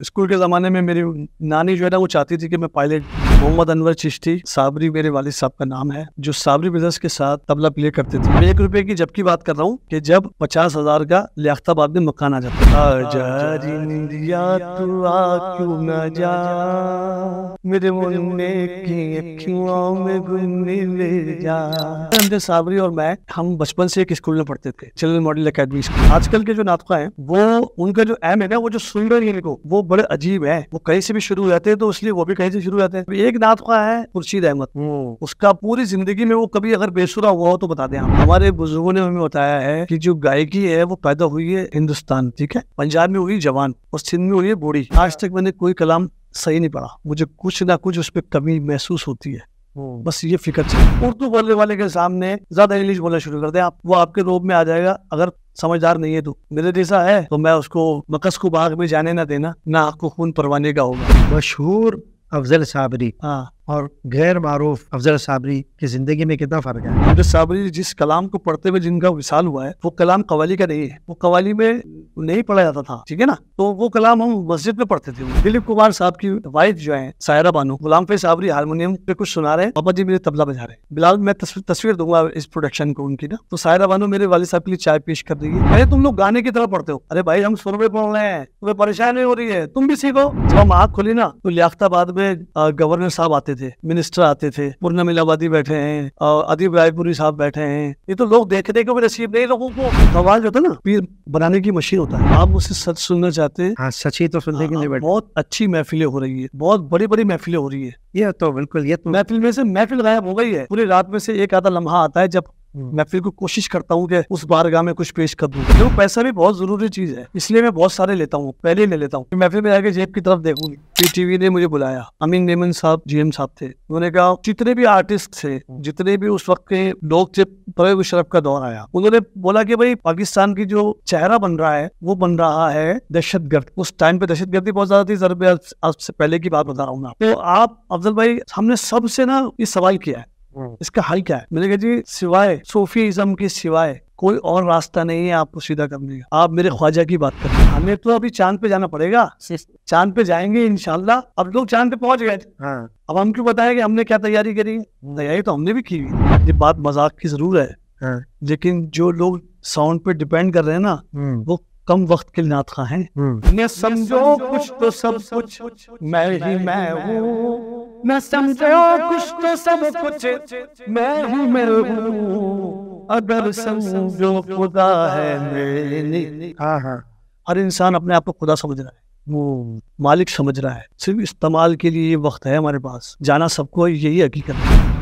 School के ज़माने में मेरी नानी जो है ना वो चाहती थी कि मैं पायलट। मोहम्मद अनवर चिश्ती साबरी मेरे वालिद साहब का नाम है, जो साबरी ब्रदर्स के साथ तबला प्ले करते थे। मैं 1 रुपए की जबकि बात कर रहा हूँ कि जब 50,000 का लियाकताबाद में मकान आ जाता था। आजा जिंदिया तू आ क्यों न जा, मेरे मुन्ने की अखियों में गुन्नी ले जा। हमने साबरी और मैं हम बचपन से एक स्कूल में पढ़ते थे, चिल्ड्रन मॉडल एकेडमी स्कूल। आजकल के जो नाटक हैं वो उनका जो एम है ना, वो जो सुन रहे हैं इनको, वो बड़े अजीब है। वो कहीं से भी शुरू हो जाते हैं, तो इसलिए वो भी कहीं से शुरू हो जाते हैं। एक नाटका है खुर्शीद अहमद, उसका पूरी जिंदगी में वो कभी अगर बेसुरा हुआ हो तो बता दें। हमारे बुजुर्गों ने हमें बताया है कि जो गायकी है वो पैदा हुई है हिंदुस्तान, ठीक है, पंजाब में हुई जवान और सिंध में हुई है बूढ़ी। आज तक मैंने कोई कलाम सही नहीं पढ़ा, मुझे कुछ ना कुछ उस पर कमी महसूस होती है। बस ये फिक्र चाहिए। उर्दू बोलने वाले के सामने ज्यादा इंग्लिश बोलना शुरू कर दे आप, वो आपके रोब में आ जाएगा। अगर समझदार नहीं है तो मेरे जैसा है तो मैं उसको मकस को बाग में जाने ना देना, ना आपको खून परवाने का होगा। मशहूर अफजल साबरी और गैर मारूफ अफजल साबरी की जिंदगी में कितना फर्क है? अफजल साबरी जिस कलाम को पढ़ते हुए जिनका विशाल हुआ है, वो कलाम कवाली का नहीं है। वो कवाली में नहीं पढ़ा जाता था, ठीक है ना, तो वो कलाम हम मस्जिद में पढ़ते थे। दिलीप कुमार साहब की वाइफ जो है सायरा बानो, गुलाम फैज साबरी हारमोनियम पे कुछ सुना रहे हैं, पापा जी मेरे तबला बजा रहे हैं। बिलाल मैं तस्वीर दूंगा इस प्रोडक्शन को उनकी ना, तो सायरा बानो मेरे वालिद साहब के लिए चाय पेश कर रही है। अरे तुम लोग गाने की तरह पढ़ते हो। अरे भाई हम सुर में पढ़ रहे हैं, तुम्हें परेशानी हो रही है, तुम भी सीखो। जब हम आँख खोली ना तो लियाकताबाद में गवर्नर साहब आते थे, मिनिस्टर आते थे, पूर्णम इलाहाबादी बैठे हैं, अदीब रायपुरी साहब बैठे हैं। ये तो लोग देखने को भी नसीब नहीं लोगों को। सवाल जो था ना, पीर बनाने की मशीन होता है। आप मुझसे सच सुनना चाहते हैं? हाँ, सच ही तो सुनने के लिए बैठे। बहुत अच्छी महफिलें हो रही है, बहुत बड़ी बड़ी महफिलें हो रही है। ये तो बिल्कुल, ये तो महफिल में से महफिल गायब हो गई है। पूरी रात में से एक आधा लम्हा आता है जब महफिल को कोशिश करता हूँ कि उस बारगाह में कुछ पेश कर दूं। तो पैसा भी बहुत जरूरी चीज है, इसलिए मैं बहुत सारे लेता हूँ, पहले ही ले लेता हूँ। महफिल में आके जेब की तरफ देखूंगी। पीटीवी ने मुझे बुलाया, अमीन नेमन साहब जीएम साहब थे। उन्होंने कहा जितने भी आर्टिस्ट थे, जितने भी उस वक्त के लोग थे, परवेज मुशर्रफ का दौर आया। उन्होंने बोला कि भाई पाकिस्तान की जो चेहरा बन रहा है वो बन रहा है दहशतगर्द। उस टाइम पे दहशतगर्दी बहुत ज्यादा थी। जरूर आज से पहले की बात बता रहा हूँ। तो आप अफजल भाई, हमने सबसे ना ये सवाल किया है, इसका हल क्या है? मैंने कहा जी सिवाय सूफीइज्म के सिवाय कोई और रास्ता नहीं है आपको सीधा करने का। आप मेरे ख्वाजा की बात करते हैं। हमें तो अभी चांद पे जाना पड़ेगा, चांद पे जाएंगे इंशाल्लाह। अब लोग चांद पे पहुंच गए। अब हम क्यों बताएं कि हमने क्या तैयारी करी है? तैयारी तो हमने भी की हुई। ये बात मजाक की जरूर है, लेकिन जो लोग साउंड पे डिपेंड कर रहे हैं ना, वो कम वक्त के नातखा हैं। न समझो कुछ तो सब कुछ मैं ही मैं हूँ, न समझो कुछ तो सब कुछ मैं ही मैं हूँ, अगर समझो खुदा है मेरे। हर इंसान अपने आप को खुदा समझ रहा है, वो मालिक समझ रहा है। सिर्फ इस्तेमाल के लिए ये वक्त है हमारे पास, जाना सबको यही हकीकत है।